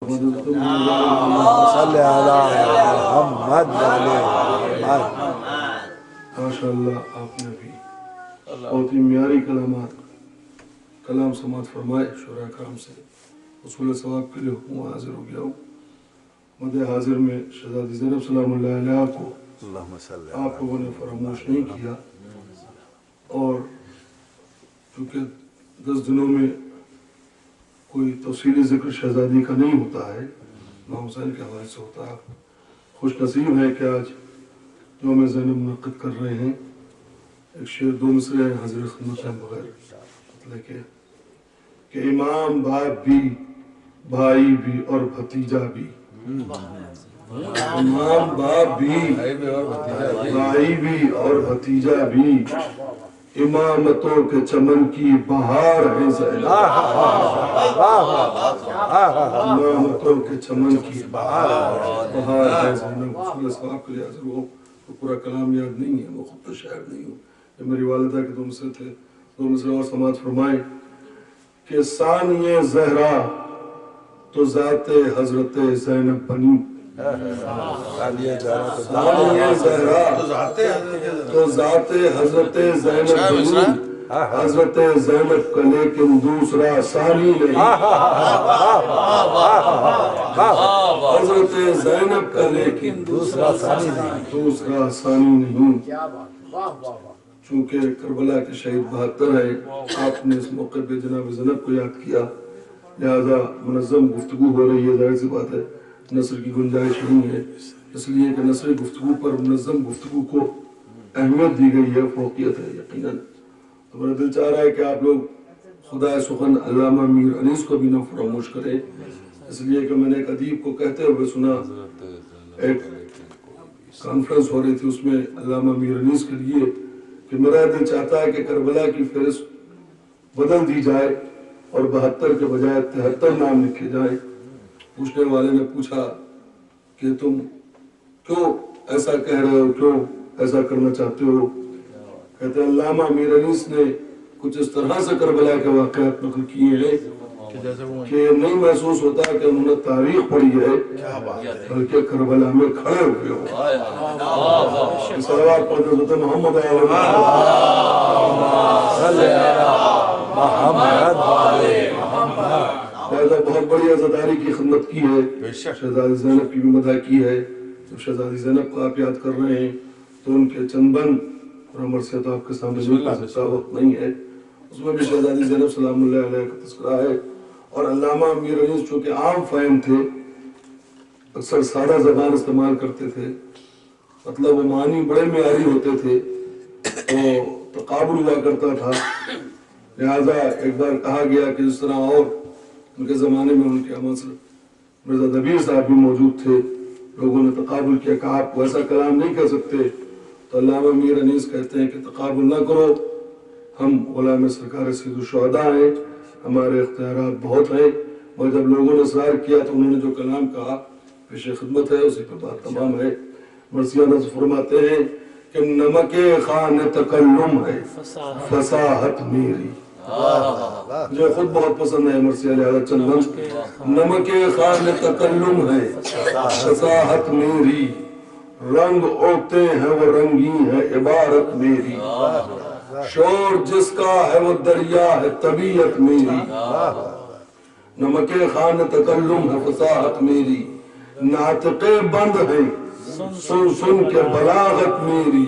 صلی اللہ محمد ماشاء اللہ آپ نے بھی بہت ہی معیاری کلام سماعت فرمائے شعراء کرام سے. حصول ثواب کے لیے حکم حاضر ہو گیا ہوں. مدِ حاضر میں شہزادی زینب سلام اللہ علیہ کو آپ لوگوں نے فراموش نہیں کیا، اور چونکہ 10 دنوں میں کوئی تفصیلی ذکر شہزادی کا نہیں ہوتا ہے، امام حسین کے حوالے سے ہوتا ہے. خوش نصیب ہے کہ آج یوم زینب منعقد کر رہے ہیں. ایک شعر 2 مصرے ہیں حضرت خدمت ہیں بغیر مطلب کہ امام باپ بھی، بھائی بھی اور بھتیجا بھی. امام باپ بھی، بھائی بھی اور بھتیجا بھی، امامتوں کے چمن کی بہار ہے زینب. امامتوں کے چمن کی بہار ہے زینب. رسول صاحب کے لیے حاضر ہو. پورا کلام یاد نہیں ہے، میں خود تو شاعر نہیں ہوں. یہ میری والدہ کے 2 مصرے تھے. 2 مصرے اور سماعت فرمائے کہ ثانیہ زہرا تو ذات حضرت زینب بنی. ثانیہ زہرا تو ذات حضرت زینب بنی. حضرت زینب کا لیکن دوسرا ثانی نہیں. حضرت زینب کا لیکن دوسرا ثانی نہیں. چونکہ کربلا کے شہید 72 ہے، آپ نے اس موقع پہ جناب زینب کو یاد کیا، لہذا منظم گفتگو ہو رہی ہے. ظاہر سی بات ہے نثر کی گنجائش نہیں ہے، اس لیے کہ نثر گفتگو پر منظم گفتگو کو اہمیت دی گئی ہے، فوقیت ہے یقیناً. تو میرا دل چاہ رہا ہے کہ آپ لوگ خدا سخن علامہ میر انیس کو بھی نہ فراموش کریں، اس لیے کہ میں نے ایک ادیب کو کہتے ہوئے سنا، ایک کانفرنس ہو رہی تھی، اس میں علامہ میر انیس کے لیے کہ میرا دل چاہتا ہے کہ کربلا کی فہرست بدل دی جائے اور 72 کے بجائے 73 نام لکھے جائیں. پوچھنے والے نے پوچھا کہ تم کیوں ایسا کہہ رہے ہو، کیوں ایسا کرنا چاہتے ہو؟ کہتے ہیں علامہ میر انیس نے کچھ اس طرح سے کربلا کے واقعات نقل کیے ہیں کہ نہیں محسوس ہوتا کہ انہوں نے تاریخ پڑھی ہے، بلکہ کربلا میں کھڑے ہوئے ہو. صلوات پڑھتے حضرت محمد علیہ بہت بڑی عزاداری کی خدمت کی ہے، شہزادی زینب کی بھی مدح کی ہے. جب شہزادی زینب کو آپ یاد کر رہے ہیں تو ان کے چند بند اور عمر سے تو آپ کے سامنے نہیں کر سکتا، وقت نہیں ہے. اس میں بھی شہزادی زینب سلام اللہ علیہ کا تذکرہ ہے. اور علامہ میر انیس چونکہ عام فہم تھے، اکثر سادہ زبان استعمال کرتے تھے، مطلب وہ معنی بڑے معیاری ہوتے تھے، تو تقابل ہوا کرتا تھا. لہذا ایک بار کہا گیا کہ اس طرح، اور ان کے زمانے میں ان کے امام مرزا دبیر صاحب بھی موجود تھے، لوگوں نے تقابل کیا کہ آپ ویسا کلام نہیں کہہ سکتے. تو علامہ میر انیس کہتے ہیں کہ تقابل نہ کرو، ہم غلام سرکار سید الشہداء ہیں، ہمارے اختیارات بہت ہیں. اور جب لوگوں نے اصرار کیا تو انہوں نے جو کلام کہا پیش خدمت ہے، اسی پہ بات تمام ہے. مرثیہ نظم فرماتے ہیں کہ نمک خان تکلم ہے فصاحت میری. مجھے خود بہت پسند ہے مرثیہ لہذا چند. نمک خان تکلم ہے فصاحت میری، رنگ اوتے ہیں وہ رنگین ہے عبارت میری، شور جس کا ہے وہ دریا ہے طبیعت میری. نمک خان تکلم ہے فصاحت میری، ناطقے بند ہے سن سن کے بلاغت میری،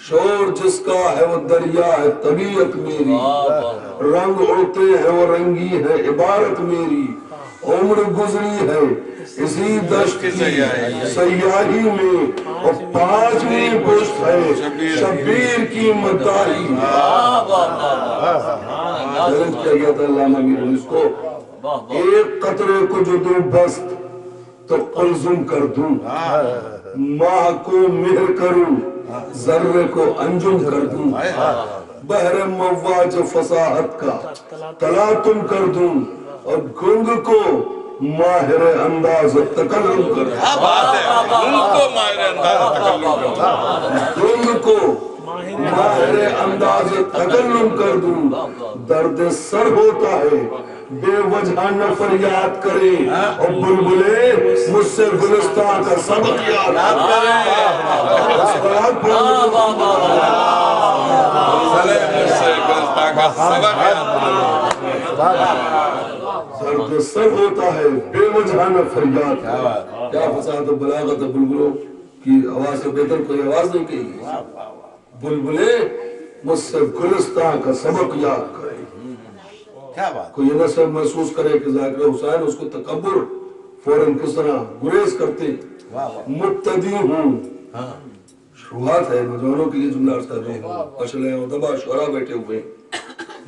شور جس کا ہے وہ دریا ہے طبیعت میری، رنگ اڑتے ہیں وہ رنگی ہے عبارت میری، عمر گزری ہے اسی دشت کی سیاہی میں اور 5ویں پشت ہے شبیر کی مداحی. چیلنج کیا گیا تھا علامہ میر انیس کو، ایک قطرے کو جو دوں بست تو قلزم کر دوں، ماہ کو مہر کروں ذرے کو انجم کر دوں، بحر مواج فصاحت کا تلاطم کر دوں، اور گنگ کو ماہر انداز تکلم کر دوں. گنگ کو ماہر انداز تکلم کر دوں. درد سر ہوتا ہے بے وجہ نہ فریاد کریں اور بلبلے مجھ سے گلستان کا سبق یاد سرد سر ہوتا ہے بے وجہ نہ فریاد. کیا فساد و بلاغت بلبلوں کی آواز سے بہتر کوئی آواز نہیں کہی. بلبلے مجھ سے گلستان کا سبق یاد کرے. کوئی یہ نہ سب محسوس کرے کہ ذاکر حسین اس کو تکبر فوراً کس طرح گریز کرتے. مبتدی ہوں شروعات ہے نوجوانوں کے لیے جملہ عرض کر رہے ہیں اشلے ادبا شعراء بیٹھے ہوئے.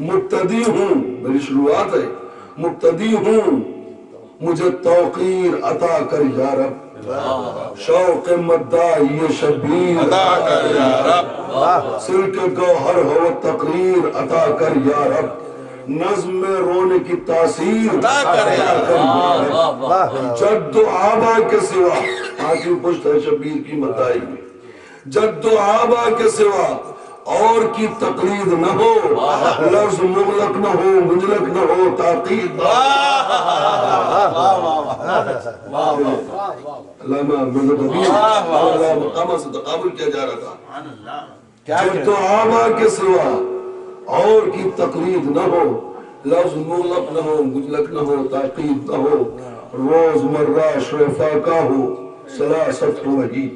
مبتدی ہوں میری شروعات ہے. مبتدی ہوں مجھے توقیر عطا کر یا رب. شوق مدعی شبیر عطا کر یا رب. سلک گوہر ہو تقریر عطا کر یا رب. نظم میں رونے کی تاثیر عطا کر یا رب. جد و آبا کے سوا آنکھی پشت ہے شبیر کی مدعی میں. جد و آبا کے سوا اور کی تقلید نہ ہو. لفظ مغلق نہ ہو منجلق نہ ہو تاقید. علامہ مقامہ سے تقابل کیا جا رہا تھا. جد و آبا کے سوا اور کی تقلید نہ ہو. لفظ مغلق نہ ہو منجلق نہ ہو تاقید نہ ہو. روز مرہ شرفا کا ہو سلاست ہو وہی.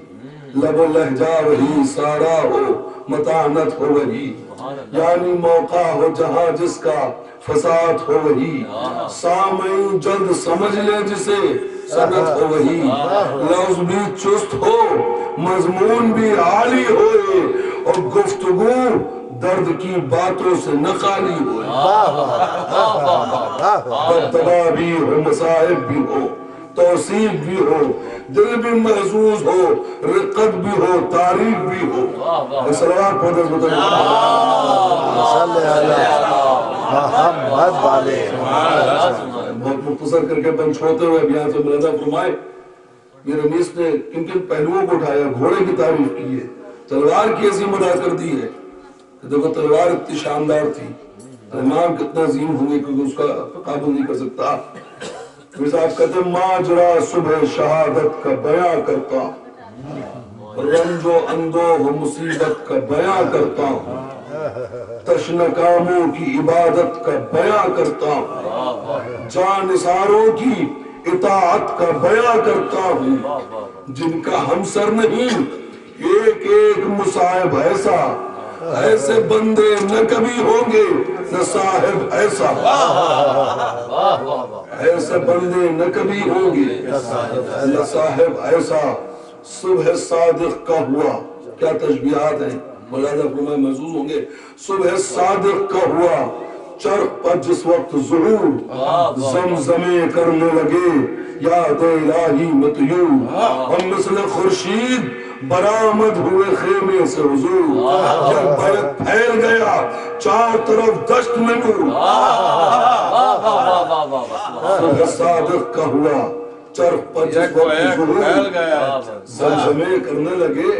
لب و لہجہ وہی سارا ہو متانت ہو وہی. یعنی موقع ہو جہاں جس کا فساد ہو وہی. سامعین جلد سمجھ لے جسے سنت ہو وہی. لفظ بھی چست ہو مضمون بھی عالی ہوئے اور گفتگو درد کی باتوں سے نہ خالی ہوئے. بدتبا بھی ہو مصائب بھی ہو توصیف بھی ہو دل بھی محظوظ ہو رقت بھی ہو تعریف بھی ہو. صلوات پڑھتے ہیں صلی اللہ محمد علیہ. بہت مختصر کر کے بند چھوڑتے ہوئے بیان سے ملادہ فرمائے. میرے نیس نے کن کن پہلوؤں کو اٹھایا. گھوڑے کی تعریف کی ہے. تلوار کی ایسی مدح کر دی ہے کہ دیکھو تلوار اتنی شاندار تھی. امام کتنا عظیم ہوئے کیونکہ اس کا قابل نہیں کر سکتا. صاحب کہتے ماجرا صبح شہادت کا بیان کرتا ہوں. رنج و اندوہ مصیبت کا بیان کرتا ہوں. تشنکاموں کی عبادت کا بیان کرتا ہوں. جانثاروں کی اطاعت کا بیان کرتا ہوں. جن کا ہمسر نہیں ایک ایک مصائب ایسا. ایسے بندے نہ کبھی ہوں گے نہ صاحب ایسا. ایسے بندے نہ کبھی ہوں گے نہ صاحب ایسا. صبح صادق کا ہوا کیا تشبیہات ہیں مولانا فرمائے محسوس ہوں گے. صبح صادق کا ہوا چرخ پر جس وقت ظہور زمزمے کرنے لگے یاد الہی مطیور. اور مثل خورشید برآمد ہوئے خیمے سے حضور. جب بیت پھیل گیا چار طرف دشت میں نور. صبح صادق کا ہوا چرخ پر جس وقت ظہور زمزمے کرنے لگے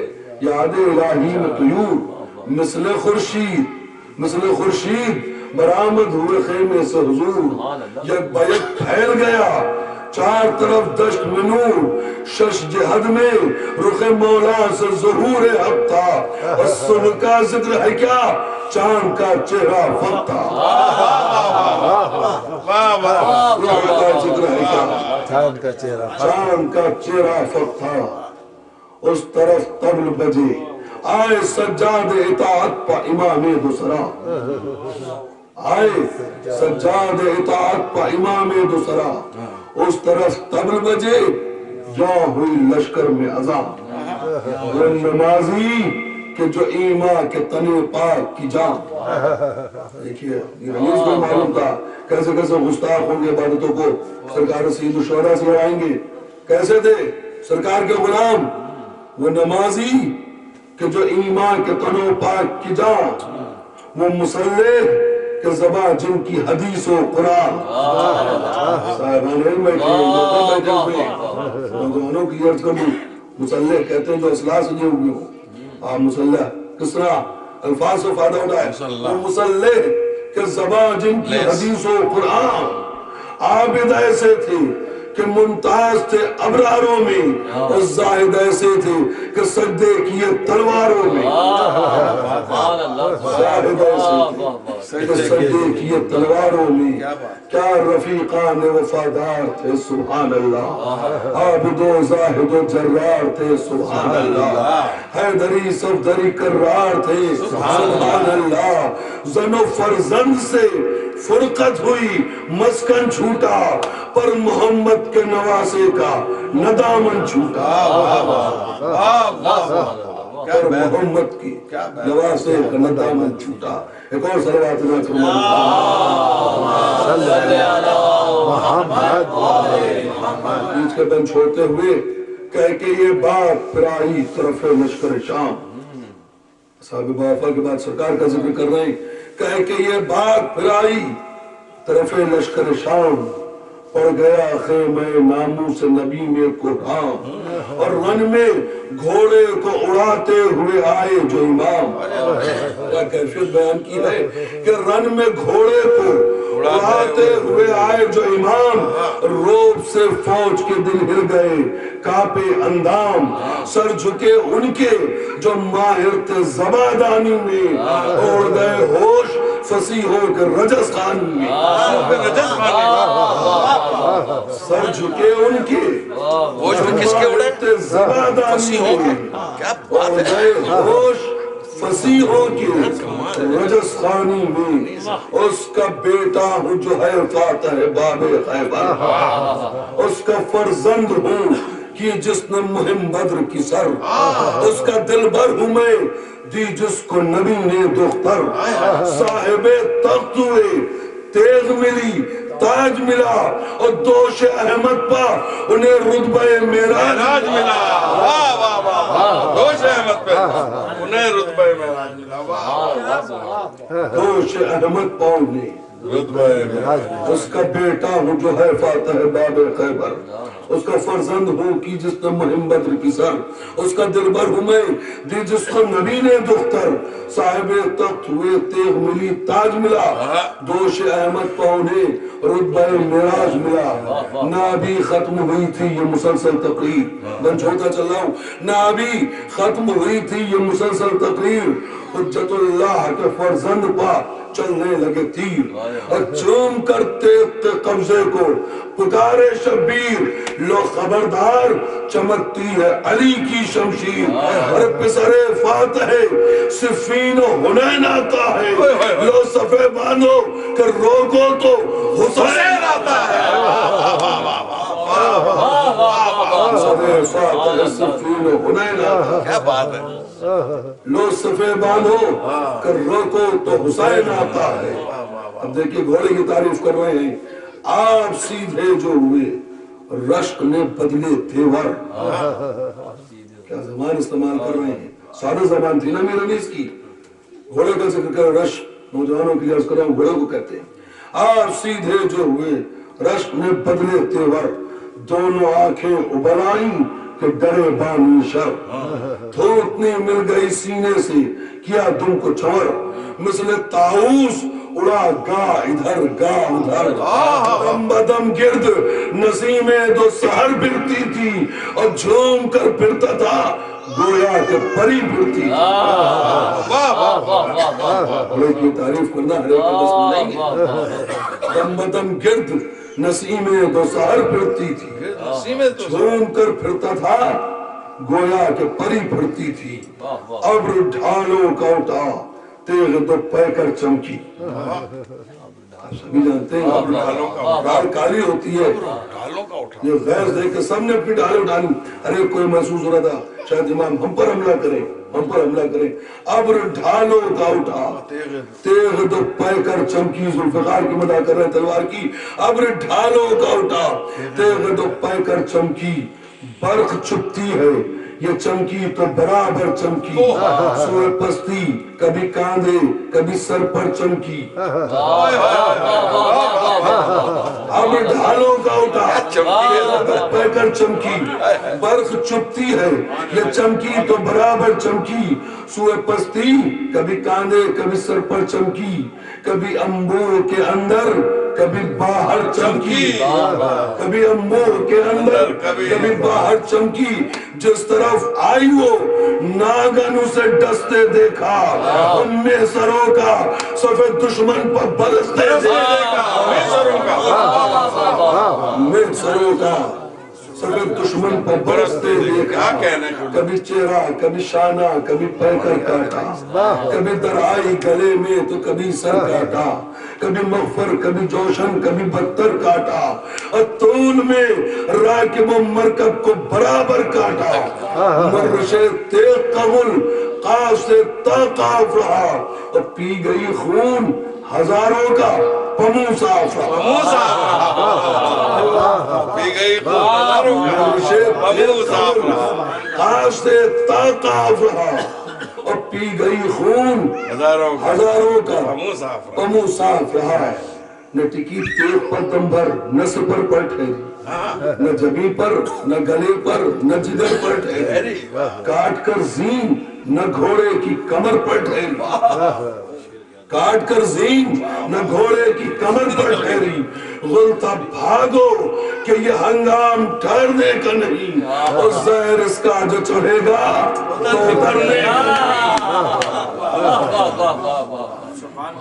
یاد الہی میں طیور. مثل خورشید برآمد ہوئے خیمے سے حضور. جب بیت پھیل گیا چار طرف دشت میں نور. شش جہد میں رخ مولا سے ظہور حق تھا. اور سن کا ذکر ہے کیا چاند کا چہرہ فق تھا. رخ کا ذکر ہے کیا چاند کا چہرہ فق تھا. اس طرف طبل بجے آئے سجاد اطاعت پا امام دوسرا. آئے سجاد اطاعت پا امام دوسرا. اس طرف طبل بجے جاں ہوئی لشکر میں اذان. وہ نمازی کہ جو ایمان کے تنے پاک کی جان. دیکھئے یہ حدیث کو معلوم تھا کیسے کیسے گستاخ ہوں گے عبادتوں کو سرکار سید الشہداء سے آئیں گے. کیسے تھے سرکار کے غلام. وہ نمازی کہ جو ایمان کے تنوں پاک کی جان. وہ مسلح کہ زبان جن کی حدیث و قرآن. صاحبان علم نوجوانوں کی عرض کر دوں مسلح کہتے ہیں جو اصلاح سے نہیں ہوگی ہو. مسلح کس طرح الفاظ سے فائدہ اٹھائے. وہ مسلح کہ زبان جن کی حدیث و قرآن. عابد ایسے تھے کہ ممتاز تھے ابراروں میں، اور زاہد ایسے تھے کہ سجدے کیے تلواروں میں، زاہد ایسے تھے کہ سجدے کیے تلواروں میں، کیا رفیقان وفادار تھے سبحان اللہ، عابد و زاہد و جرار تھے سبحان اللہ، حیدری صفدری کرار تھے سبحان اللہ، زن و فرزند سے فرقت ہوئی مسکن چھوٹا، پر محمد کے نواسے کا ندامن چھوٹا، پر محمد کی نواسے کا ندامن چھوٹا۔ ایک اور صلوات اللہ محمد بیچ کے دن چھوڑتے ہوئے کہہ کہ یہ بات پھر آئی طرف لشکر شام، صحابہ وفا کے بعد سرکار کا ذکر کر رہے ہیں، کہہ کہ یہ بات پھر آئی طرف لشکر شام، پڑ گیا خیمہ ناموس نبی میں قرآن، اور رن میں گھوڑے کو اڑاتے ہوئے آئے جو امام، کیا کیفیت بیان کی ہے کہ رن میں گھوڑے کو اڑاتے ہوئے آئے جو امام، روب سے فوج کے دل ہل گئے کانپے اندام، سر جھکے ان کے جو ماہر تھے زبادانی میں، اوڑ گئے ہوش فصیح ہو کے رجس خانی میں، سر جھکے ان کے ہوش میں کس کے اڑے؟ فصیح ہو کے اوڑ گئے ہوش فصیح ہو کے رجس خانی میں، اس کا بیٹا ہوں جو ہے فاتح باب خیبر، اس کا فرزند ہوں کہ جس نے مہم بدر کی سر، اس کا دل بر ہوں میں دی جس کو نبی نے دختر، صاحب تخت ہوئے تیغ ملی تاج ملا، اور دوش احمد پا انہیں رتبہ معراج ملا، واہ واہ واہ، دوش احمد پہ انہیں رتبہ معراج ملا، دوش احمد پا انہیں رتبہ معراج، اس کا بیٹا ہوں جو ہے فاتح باب خیبر، اس کا فرزند ہوں کی جس نے مہم بدر کی سر، اس کا دل بر ہوں میں دی جس کو نبی نے دختر، صاحب تخت ہوئے تیغ ملی تاج ملا، دوش احمد پا انہیں رتبہ معراج ملا، نہ ابھی ختم ہوئی تھی یہ مسلسل تقریر، میں چھوٹا چل رہا ہوں، نہ ابھی ختم ہوئی تھی یہ مسلسل تقریر، حجت اللہ کے فرزند پا چلنے لگے تیر، اور چوم کر تیغ کے قبضے کو پکارے شبیر، لو خبردار چمکتی ہے علی کی شمشیر، اور پسر فاتح صفین و حنین آتا ہے، لو صفے باندھو کہ روکو تو حسین آتا ہے، پسر فاتح صفین و حنین آتا ہے، کیا بات ہے، لو صفے باندھو کہ روکو تو حسین آتا ہے۔ اب دیکھیں گھوڑے کی تعریف کر رہے ہیں، آپ سیدھے جو ہوئے رشک نے بدلے تیور، کیا زبان استعمال کر رہے ہیں، سادہ زبان تھی نا میرے نیز کی، گھوڑے کا ذکر کر رشک، نوجوانوں کی عرض کر رہا ہوں گھوڑے کو کہتے ہیں، آپ سیدھے جو ہوئے رشک نے بدلے تیور، دونوں آنکھیں ابلائیں کہ ڈرے بانی شر، دھوتنی مل گئی سینے سے کیا دم کو چھور، مثل تاؤس اڑا گا ادھر گا ادھر، دم بدم گرد نسیمیں دو سہر پھرتی تھی، اور جھوم کر پھرتا تھا گویا کہ پری پھرتی تھی۔ بڑے کی تعریف کرنا ہر ایک بس میں نہیں ہے، دم بدم گرد نسیمیں دو سہر پھرتی تھی، جھوم کر پھرتا تھا گویا کہ پری پھرتی تھی، ابر ڈھالوں کا اٹھا تیغ دو پے کر چمکی، آپ سبھی جانتے ہیں ڈھال کالی ہوتی ہے، یہ غیر دیکھ کے سب نے اپنی ڈھالیں اٹھانی، ارے کوئی محسوس ہو رہا تھا شاید امام ہم پر حملہ کریں، ہم پر حملہ کریں، ابر ڈھالوں کا اٹھا تیغ دو پے کر چمکی، ذوالفقار کی مدح کر رہے ہیں تلوار کی، ابر ڈھالوں کا اٹھا تیغ دو پے کر چمکی، برق چھپتی ہے یہ چمکی تو برابر چمکی، سوئے پستی کبھی کاندھے کبھی سر پر چمکی، اب ڈھالوں کا اٹھا پہ کر چمکی، برق چھپتی ہے یہ چمکی تو برابر چمکی، سوئے پستی کبھی کاندھے کبھی سر پر چمکی، کبھی انبور کے اندر کبھی باہر چمکی، کبھی امور کے اندر کبھی باہر چمکی، جس طرف آئی وہ ناگن اسے ڈستے دیکھا، میں سروں کا سفید دشمن پر برستے دیکھا، میں سروں کا سفید دشمن پر برستے دیکھا، کبھی چہرہ کبھی شانہ کبھی پیکر کاٹا، کبھی درائی گلے میں تو کبھی سر کاٹا، کبھی مغفر کبھی جوشن کبھی بدتر کاٹا، اور طول میں راکب و مرکب کو برابر کاٹا، مرش تیغ قبل قاف سے تا قاف رہا، اور پی گئی خون ہزاروں کا پمو صاف رہا، پی گئی خون ہزاروں کا پمو صاف رہا، قاف سے تا قاف رہا، اور پی گئی خون ہزاروں کا پمو صاف رہا، نہ ٹکی تیغ پر دم بھر نہ سپر پر ٹھہری، نہ جبی پر نہ گلے پر نہ جگر پر ٹھہری، کاٹ کر زین نہ گھوڑے کی کمر پر ٹھہری، کاٹ کر زین نہ گھوڑے کی کمر پر ٹھہری، غلطہ بھاگو کہ یہ ہنگام ٹھہرنے کا نہیں، اور زہر اس کا جو چڑھے گا تو اترنے کا،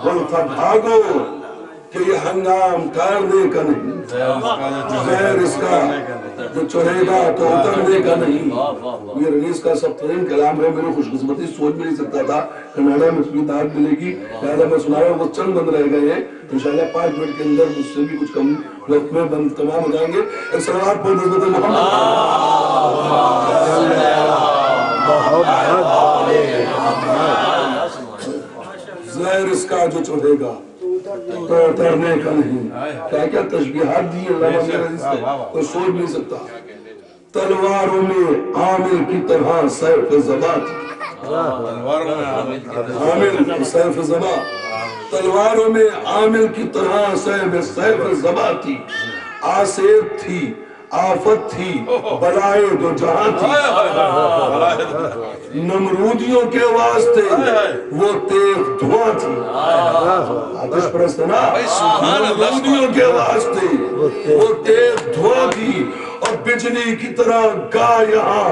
غلطہ بھاگو کہ یہ ہنگام ٹھہرنے کا نہیں، زہر اس کا جو چڑھے گا تو اترنے کا نہیں۔ یہ رئیس کا سب ترین کلام ہے، میرے خوش قسمتی سوچ بھی نہیں سکتا تھا کناڈا میں اس دعوت ملے گی، لہذا میں سنا رہا ہوں، وہ چند بند رہ گئے ہیں، انشاءاللہ 5 منٹ کے اندر مجھ سے بھی کچھ کم وقت میں بند تمام ہو جائیں گے۔ ایک صلوات پر حضرت محمد زہر اس کا جو چڑھے گا تو اترنے کا نہیں۔ کیا تشبیہات دی اللہ میرے عزیز سے کوئی سوچ نہیں سکتا۔ تلواروں میں عامل کی طرح سیف زبا تھی، عامل سیف زبا، تلواروں میں عامل کی طرح سیف زبا تھی، آسیب تھی، آفت تھی، بلائے دو جہاں تھی، نمرودیوں کے واسطے وہ تیغ دھواں تھی، آتش پرست نا، نمرودیوں کے واسطے وہ تیغ دھواں تھی، اور بجلی کی طرح گاہ یہاں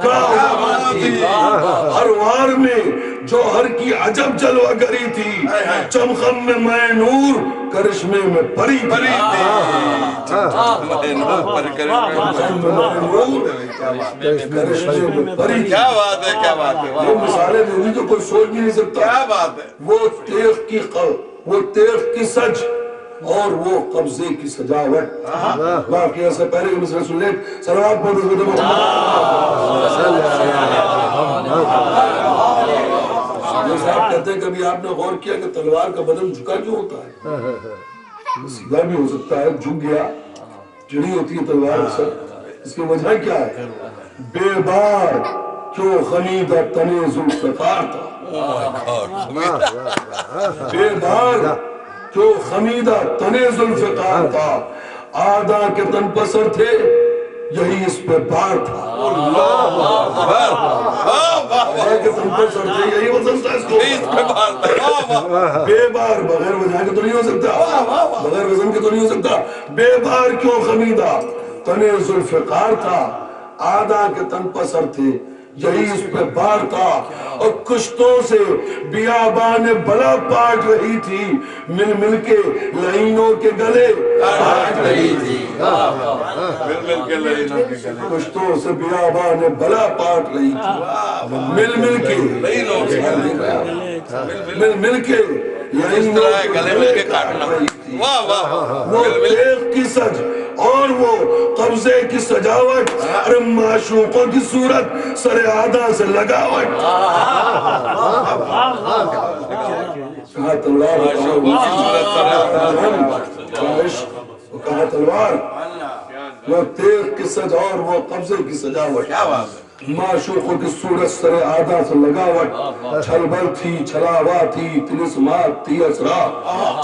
گاہ وہاں تھی، ہر وار میں جوہر کی عجب جلوہ گری تھی، چمخم میں میں نور کرشمے میں پری تھی، کیا بات ہے، کیا بات ہے، وہ مثالیں نہیں جو کوئی سوچ بھی نہیں سکتا، کیا بات ہے، وہ تیغ کی سج اور وہ قبضے کی سجاوٹ۔ واقعہ سے پہلے کہ مصرع سن لیں، صلوات پر حضرت محمد صاحب کہتے ہیں کبھی آپ نے غور کیا کہ تلوار کا بدن جھکا کیوں ہوتا ہے؟ سیدھا بھی ہو سکتا ہے، جھک گیا، چڑی ہوتی ہے تلوار اکثر، اس کی وجہ کیا ہے؟ بے بار کیوں خمیدہ تنے ذوالفقار تھا، بے بار کیوں خمیدہ تنے ذوالفقار تھا، آدھا کے تن پسر تھے یہی اس پہ بار تھا، کے تن پسر تھے یہی وزن تھا، اس پہ بار تھا، بے بار بغیر وزن کے تو نہیں ہو سکتا، بغیر وزن کے تو نہیں ہو سکتا، بے بار کیوں خمیدہ تنے ذوالفقار تھا، آدھا کے تن پسر تھے یہی اس پہ بار تھا، اور کشتوں سے بیابان بلا پاٹ رہی تھی، مل مل کے لائنوں کے گلے کاٹ رہی تھی، مل کے لائنوں کے گلے، کشتوں سے بیابان بلا پاٹ رہی تھی، مل مل کے لائنوں کے گلے، مل مل کے لائنوں کے گلے کاٹ رہی تھی، وہ تیغ کی سج اور وہ قبضے کی سجاوٹ، اور معشوقوں کی صورت سر آدھا سے لگاوٹ، کہا تلوار کہا تلوار، وہ تیغ کی سج اور وہ قبضے کی سجاوٹ، معشوقوں کی صورت سر آدھا سے لگاوٹ چھل بل تھی چھلاوا تھی تلسمات تھی اسرا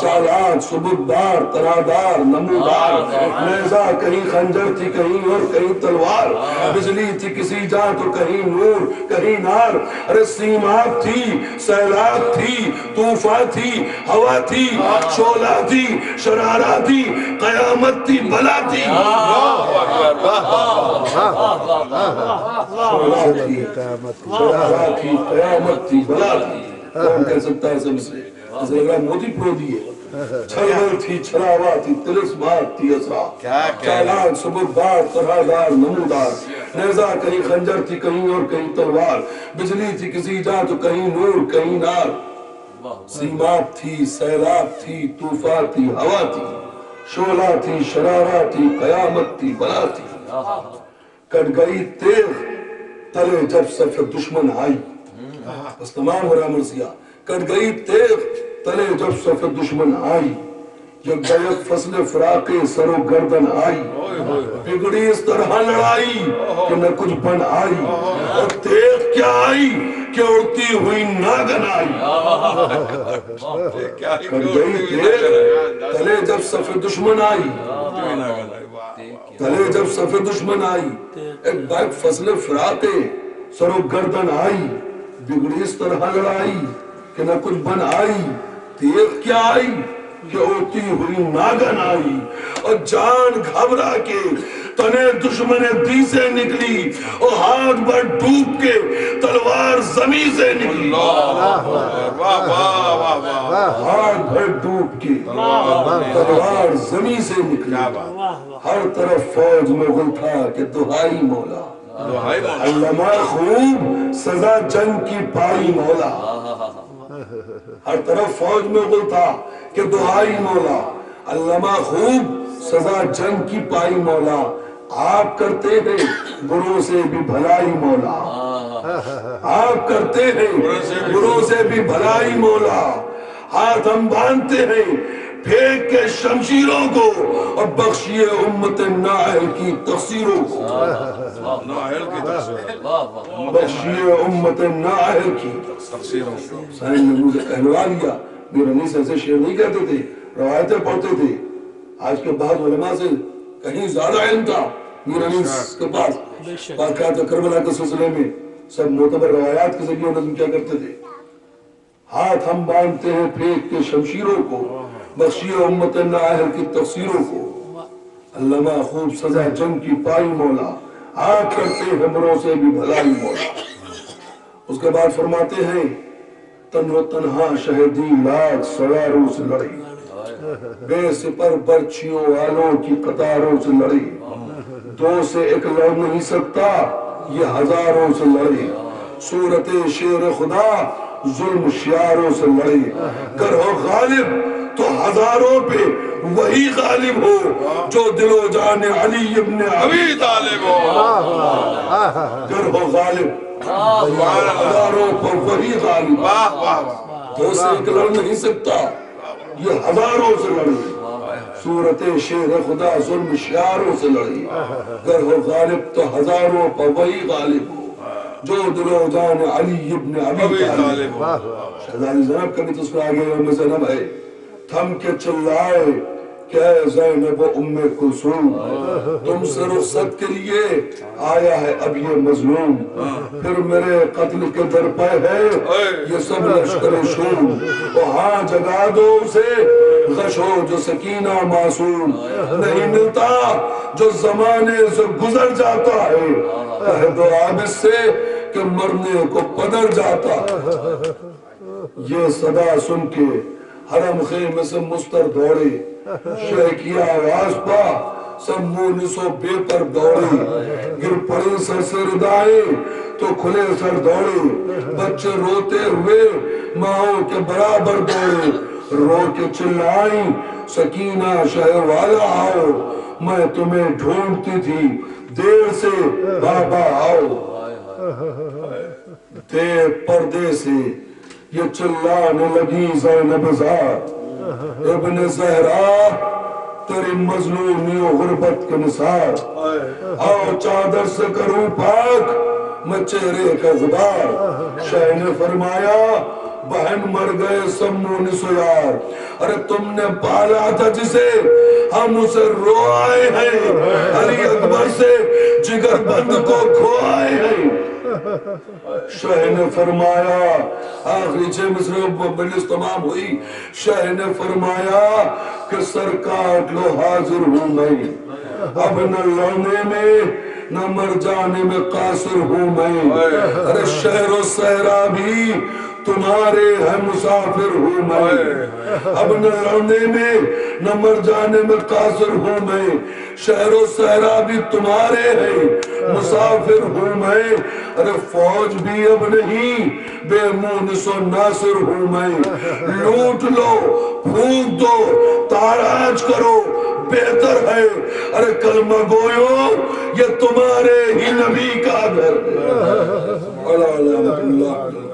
چالاک سبکدار تنادار نمودار نیزہ کہیں خنجر تھی کہیں اور کہیں تلوار بجلی تھی کسی جہاں تو کہیں نور کہیں نار ارے سیماب تھی سیلاب تھی طوفان تھی ہوا تھی شعلہ تھی شرارہ تھی قیامت تھی بلا تھی قیامت تھی بلا تھی کون کہہ سکتا ہے سب سے زیرہ موتی پرو دیئے چھلول تھی چھلاوا تھی تلسمات تھی اسرا چالاک سبکدار ترہدار نمودار نیزہ کہیں خنجر تھی کہیں اور کہیں تلوار بجلی تھی کسی جہاں تو کہیں نور کہیں نار سیماب تھی سیلاب تھی طوفان تھی ہوا تھی شعلہ تھی شرارہ تھی قیامت تھی بلا تھی کٹ گئی تیغ تلے جب صف دشمن آئی بس تمام ہو رہا مرضیہ کٹ گئی تیغ تلے جب صف دشمن آئی یک بیک فصل فراقے سر و گردن آئی بگڑی اس طرح لڑائی کہ نہ کچھ بن آئی اور تیغ کیا آئی کہ اڑتی ہوئی ناگن آئی کٹ گئی تیغ تلے جب صف دشمن آئی تلے جب صف دشمن آئی ایک بیک فصل فراقے سر و گردن آئی بگڑی اس طرح لڑائی کہ نہ کچھ بن آئی تیغ کیا آئی کہ ہوتی ہوئی ناگن آئی اور جان گھبرا کے تنے دشمن دی سے نکلی اور ہاتھ بھر ڈوب کے تلوار زمین سے نکلی ہاتھ بھر ڈوب کے تلوار زمین سے نکلی ہر طرف فوج میں غل تھا کہ دہائی مولا علامہ خوب سزا جنگ کی پائی مولا ہر طرف فوج میں غل تھا کہ دہائی مولا علامہ خوب سزا جنگ کی پائی مولا آپ کرتے ہیں بروں سے بھی بھلائی مولا آپ کرتے ہیں بروں سے بھی بھلائی مولا ہاتھ ہم باندھتے ہیں پھینک کے شمشیروں کو اور بخشیے امت نااہل کی تقصیروں کو بخشیے امت نااہل کی تقصیروں کو سائن نے مجھے کہلوا لیا میرا نہیں سے ایسے شعر نہیں کہتے تھے روایتیں پڑھتے تھے آج کے بعد علماء سے کہیں زیادہ علم تھا میرا نہیں کے پاس واقعات کربلا کے سلسلے میں سب معتبر روایات کے ذریعے نظم کیا کرتے تھے ہاتھ ہم باندھتے ہیں پھینک کے شمشیروں کو بخشیے امت نااہل کی تقصیروں کو علامہ خوب سزا جنگ کی پائی مولا آپ کرتے ہیں بروں سے بھی بھلائی مولا اس کے بعد فرماتے ہیں تن و تنہا شہدی لاکھ سواروں سے لڑی بے سپر برچیوں والوں کی قطاروں سے لڑی دو سے ایک لڑ نہیں سکتا یہ ہزاروں سے لڑی صورت شیر خدا ظلم شیاروں سے لڑی گر ہو غالب تو ہزاروں پہ وہی غالب ہو جو دل و جان علی ابن ابی طالب ہو گر ہو غالب ہزاروں پر وہی غالب دو سے ایک لڑ نہیں سکتا یہ ہزاروں سے لڑی صورت شیر خدا ظلم شیاروں سے لڑی گر ہو غالب تو ہزاروں پر وہی غالب ہو جو دل و جان علی ابن ابی طالب ہو شہزادی زینب کا بھی تذکرہ آگے ام زینب ہے تھم کے چلائے کہ اے زینب ام کلثوم تم سے رخصت کے لیے آیا ہے اب یہ مظلوم پھر میرے قتل کے در پہ ہے یہ سب لشکر شوم وہاں جگا دو اسے غش ہو جو سکینہ معصوم نہیں ملتا جو زمانے سے گزر جاتا ہے کہہ دو عابد سے کہ مرنے کو پدر جاتا یہ صدا سن کے حرم خیمے سے مستر دوڑے شہ کی آواز پا سب مونس و بے پر دوڑے گر پڑے سر سے ردائیں تو کھلے سر دوڑے بچے روتے ہوئے ماں کے برابر دوڑے رو کے چلائیں سکینہ شہ والا آؤ میں تمہیں ڈھونڈتی تھی دیر سے بابا آؤ دیر پردے سے یہ چلانے لگی زینب زاد ابن زہرا تیری مظلومی و غربت کے نثار آؤ چادر سے کروں پاک میں چہرے کا غبار شاہ نے فرمایا بہن مر گئے سمون سیار ارے تم نے پالا تھا جسے ہم اسے رو آئے ہیں علی اکبر سے جگر بند کو کھو آئے ہیں شاہ نے فرمایا آخری 6 مصرے مجلس تمام ہوئی شاہ نے فرمایا کہ سر کاٹ لو حاضر ہوں میں اب نہ لڑنے میں نہ مر جانے میں قاصر ہوں میں ارے شہر و صحرا بھی تمہارے ہیں مسافر ہوں میں اب نہ لڑنے میں نہ مر جانے میں قاصر ہوں میں شہر و صحرا بھی تمہارے ہیں مسافر ہوں میں ارے فوج بھی اب نہیں بے مونس و ناصر ہوں میں لوٹ لو پھونک دو تاراج کرو بہتر ہے ارے کلمہ گویو یہ تمہارے ہی نبی کا گھر ہے اللہ